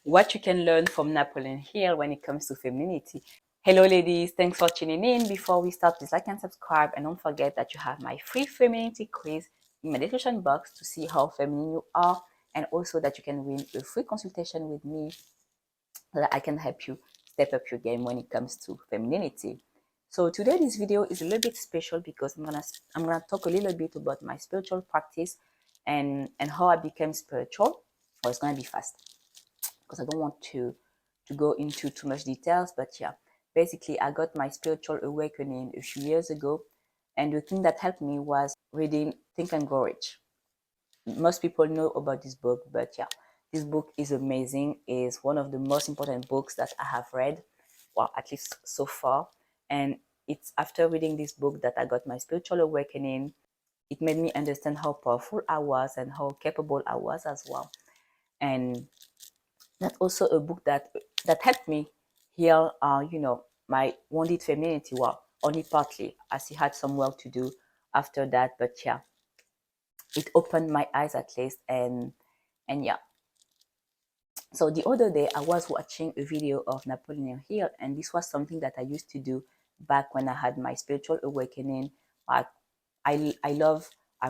what you can learn from Napoleon Hill when it comes to femininity. Hello ladies, thanks for tuning in. Before we start, please like and subscribe, and don't forget that you have my free femininity quiz in my description box to see how feminine you are, and also that you can win a free consultation with me so that I can help you step up your game when it comes to femininity. So today this video is a little bit special because I'm gonna talk a little bit about my spiritual practice and how I became spiritual. Well, it's gonna be fast because I don't want to go into too much details, but yeah, basically I got my spiritual awakening a few years ago, and the thing that helped me was reading Think and Grow Rich. Most people know about this book, but yeah, this book is amazing. It's one of the most important books that I have read, well, at least so far. And it's after reading this book that I got my spiritual awakening. It made me understand how powerful I was and how capable I was as well. And that's also a book that helped me heal, my wounded femininity. Well, only partly, as he had some work to do after that. But yeah, it opened my eyes at least, and yeah. So the other day I was watching a video of Napoleon Hill, and this was something that I used to do back when I had my spiritual awakening. Like I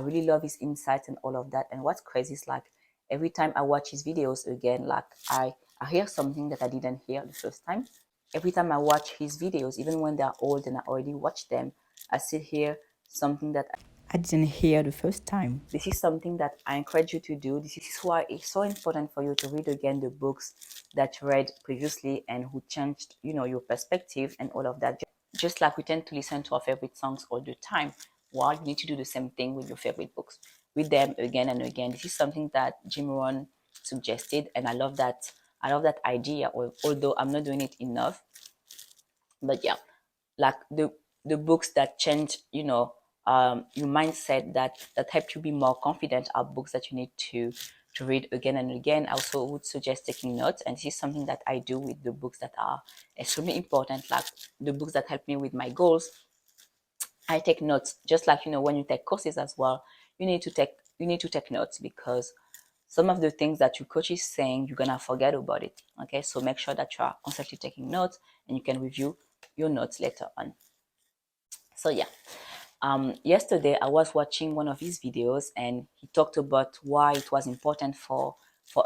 really love his insights and all of that. And what's crazy is like every time I watch his videos again, like I hear something that I didn't hear the first time. Every time I watch his videos, even when they're old and I already watched them, I still hear something that I didn't hear the first time. This is something that I encourage you to do. This is why it's so important for you to read again the books that you read previously and who changed, your perspective and all of that. Just like we tend to listen to our favorite songs all the time, well, you need to do the same thing with your favorite books. Read them again and again. This is something that Jim Rohn suggested, and I love that. I love that idea, although I'm not doing it enough. But yeah, like the books that change, your mindset, that help you be more confident, are books that you need to read again and again. I also would suggest taking notes, and this is something that I do with the books that are extremely important, like the books that help me with my goals. I take notes, just like when you take courses as well. You need to take notes, because some of the things that your coach is saying, you're gonna forget about it. Okay, so make sure that you are constantly taking notes, and you can review your notes later on. So yeah, yesterday I was watching one of his videos, and he talked about why it was important for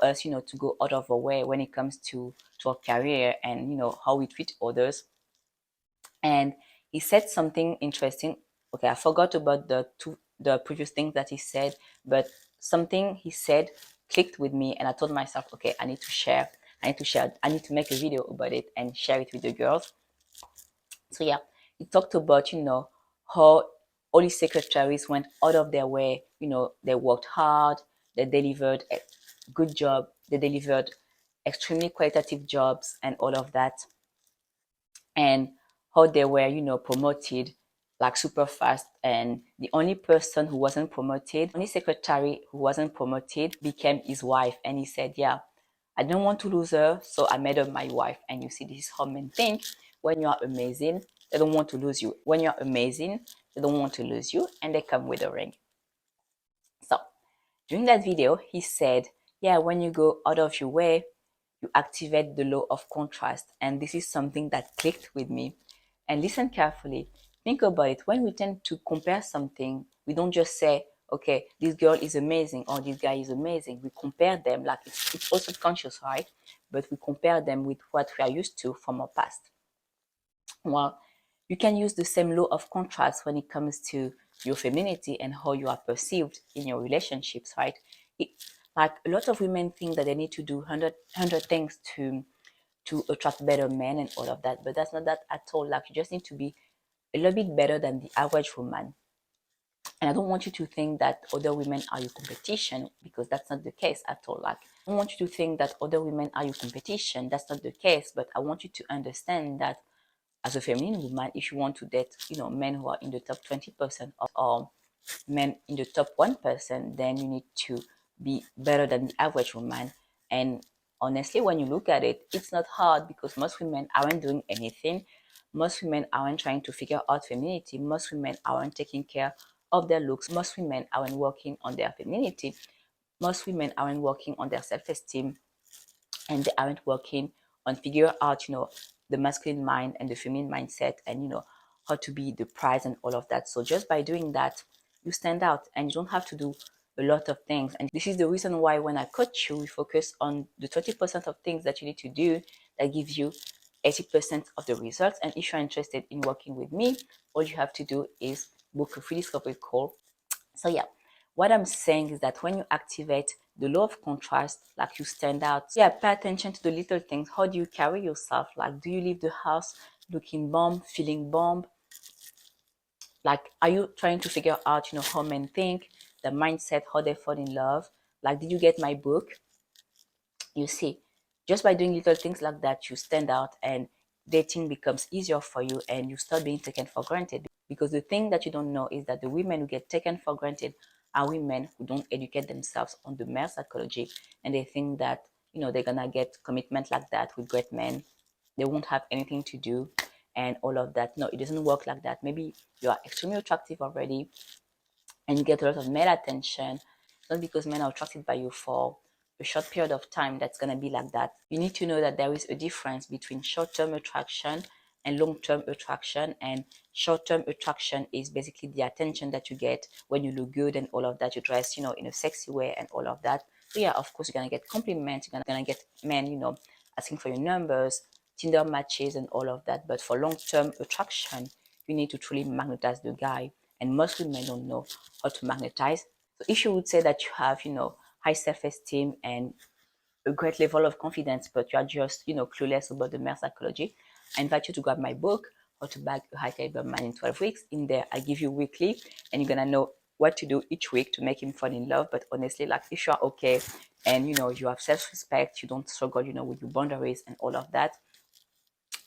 us, to go out of our way when it comes to our career, and how we treat others. And he said something interesting. Okay, I forgot about the previous things that he said, but something he said clicked with me, and I told myself, okay, I need to share. I need to make a video about it and share it with the girls. So yeah, he talked about, how all his secretaries went out of their way. They worked hard, they delivered a good job, they delivered extremely qualitative jobs and all of that. And how they were, promoted like super fast. And the only person who wasn't promoted, only secretary who wasn't promoted, became his wife. And he said, yeah, I don't want to lose her, so I made her my wife. And you see, this is how men think. When you are amazing, they don't want to lose you. When you're amazing, they don't want to lose you, and they come with a ring. So during that video, he said, yeah, when you go out of your way, you activate the law of contrast. And this is something that clicked with me. And listen carefully. Think about it. When we tend to compare something, we don't just say, okay, this girl is amazing or this guy is amazing. We compare them, like it's also conscious, right? But we compare them with what we are used to from our past. Well, you can use the same law of contrast when it comes to your femininity and how you are perceived in your relationships, right? Like a lot of women think that they need to do 100 things to attract better men and all of that, but that's not that at all. Like, you just need to be a little bit better than the average woman. And I don't want you to think that other women are your competition, because that's not the case at all. Like, I don't want you to think that other women are your competition. That's not the case. But I want you to understand that as a feminine woman, if you want to date, men who are in the top 20% or men in the top 1%, then you need to be better than the average woman. And honestly, when you look at it, it's not hard, because most women aren't doing anything. Most women aren't trying to figure out femininity. Most women aren't taking care of their looks. Most women aren't working on their femininity. Most women aren't working on their self-esteem. and they aren't working on figure out, the masculine mind and the feminine mindset, and how to be the prize and all of that. So just by doing that, you stand out, and you don't have to do a lot of things. And this is the reason why when I coach you, we focus on the 20% of things that you need to do that gives you 80% of the results. And if you're interested in working with me, all you have to do is book a free discovery call. So yeah, what I'm saying is that when you activate the law of contrast, like you stand out. Yeah, pay attention to the little things. How do you carry yourself? Like, do you leave the house looking bomb, feeling bomb? Like, are you trying to figure out, how men think, the mindset, how they fall in love? Like, did you get my book? You see, just by doing little things like that, you stand out, and dating becomes easier for you, and you start being taken for granted. Because the thing that you don't know is that the women who get taken for granted are women who don't educate themselves on the male psychology, and they think that they're gonna get commitment like that with great men. They won't have anything to do and all of that. No, it doesn't work like that. Maybe you are extremely attractive already and you get a lot of male attention, not because men are attracted by you for a short period of time that's going to be like that. You need to know that there is a difference between short-term attraction and long-term attraction. And short-term attraction is basically the attention that you get when you look good and all of that. You dress, in a sexy way and all of that. So yeah, of course, you're going to get compliments. You're going to get men, asking for your numbers, Tinder matches and all of that. But for long-term attraction, you need to truly magnetize the guy. And most women don't know how to magnetize. So if you would say that you have, high self-esteem and a great level of confidence, but you are just, clueless about the male psychology, I invite you to grab my book, How to Bag a High Caliber Man in 12 Weeks. In there, I give you weekly, and you're gonna know what to do each week to make him fall in love. But honestly, like, if you are okay and you have self-respect, you don't struggle, with your boundaries and all of that,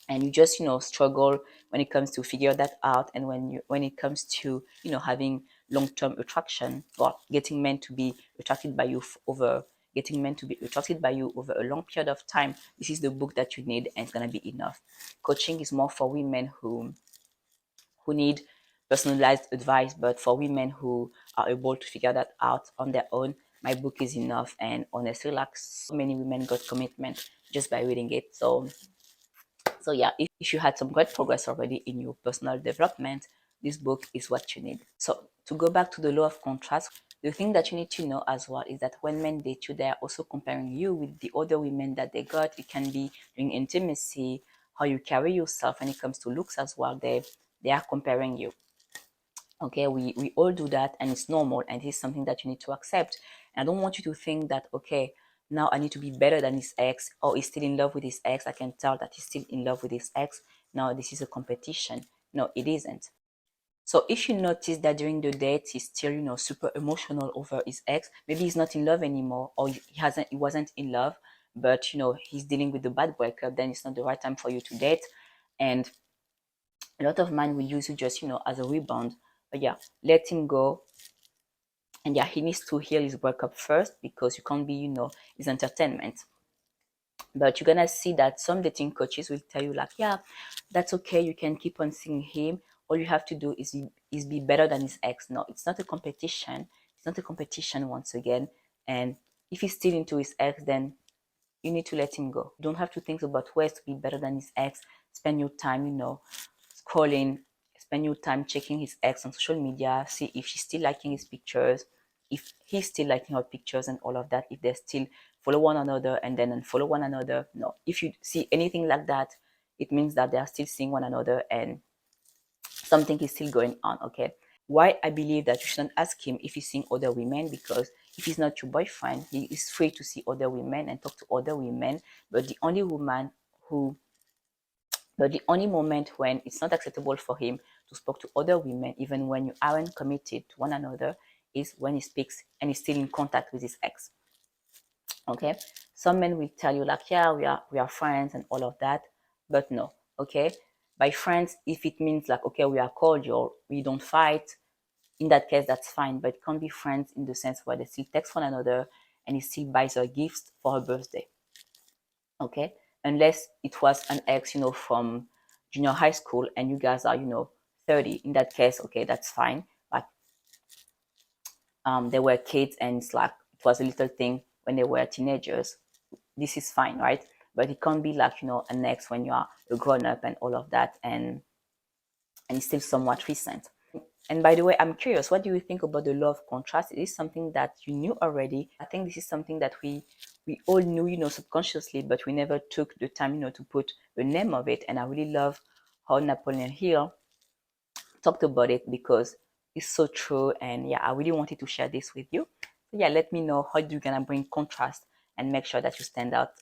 and you just struggle when it comes to figure that out, and when it comes to having long-term attraction, or getting men to be attracted by you over getting men to be attracted by you over a long period of time, this is the book that you need, and it's going to be enough. Coaching is more for women who need personalized advice, but for women who are able to figure that out on their own, my book is enough. And honestly, like, so many women got commitment just by reading it. So yeah, if you had some great progress already in your personal development, this book is what you need. So to go back to the law of contrast, the thing that you need to know as well is that when men date you, they are also comparing you with the other women that they got. It can be during intimacy, how you carry yourself when it comes to looks as well. They are comparing you. Okay, we all do that, and it's normal, and it's something that you need to accept. And I don't want you to think that, okay, now I need to be better than his ex, or he's still in love with his ex. I can tell that he's still in love with his ex. Now this is a competition. No, it isn't. So if you notice that during the date he's still super emotional over his ex, maybe he's not in love anymore, or he wasn't in love, but he's dealing with the bad breakup, then it's not the right time for you to date. And a lot of men will use you just as a rebound. But yeah, let him go. And yeah, he needs to heal his breakup first, because you can't be his entertainment. But you're gonna see that some dating coaches will tell you, like, yeah, that's okay, you can keep on seeing him, all you have to do is be better than his ex. No, it's not a competition. It's not a competition, once again. And if he's still into his ex, then you need to let him go. You don't have to think about ways to be better than his ex. Spend your time, scrolling, spend your time checking his ex on social media, see if she's still liking his pictures, if he's still liking her pictures and all of that, if they still follow one another and then unfollow one another. No, if you see anything like that, it means that they are still seeing one another and something is still going on. Okay, why I believe that you shouldn't ask him if he's seeing other women, because if he's not your boyfriend, he is free to see other women and talk to other women. But the only moment when it's not acceptable for him to speak to other women, even when you aren't committed to one another, is when he speaks and he's still in contact with his ex. Okay, some men will tell you, like, yeah, we are friends and all of that, but no. Okay, by friends, if it means like, okay, we are cordial, we don't fight, in that case, that's fine. But it can't be friends in the sense where they still text one another and he still buys her gifts for her birthday. Okay, unless it was an ex, from junior high school, and you guys are 30. In that case, okay, that's fine. Like, they were kids, and it's like, it was a little thing when they were teenagers. this is fine, right? But it can't be like, an ex when you are a grown up and all of that, and it's still somewhat recent. And by the way, I'm curious, what do you think about the law of contrast? Is this something that you knew already? I think this is something that we all knew, subconsciously, but we never took the time, to put the name of it. And I really love how Napoleon Hill talked about it, because it's so true. And yeah, I really wanted to share this with you. So yeah, let me know how you're gonna bring contrast and make sure that you stand out